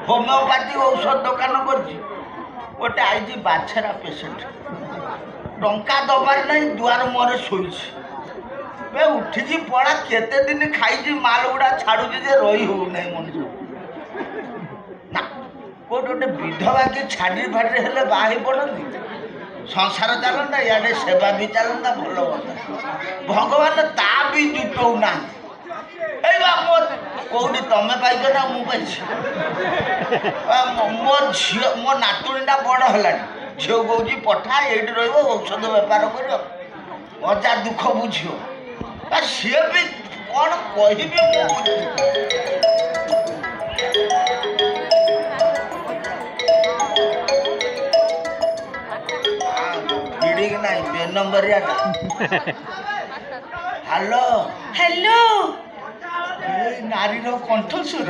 homeopathy औषध दुकान करछि गोटे आईजी बाछेरा पेसेंट टंका दबार नहीं दुआर मुहरे शोइछि बे उठिकी पड़ा केते दिन खाई माल गुड़ा छाड़ू जे रही हो नहीं मनुष्य ना कोट गोटे विधवा के छाड़ी फाड़ी हेले बाही पड़ती संसार चलता इे सेवा भी चलता भल होता भगवान ता भी जुटौ ना कौटी तमें पाइछ ना मु मो झी मो नातुणीटा बड़ है झील कौच पठा ये औषध बेपार कर मजा दुख बुझ सी भी कौन कह नहीं बे नंबरिया हेलो हेलो नारी कंठ सुर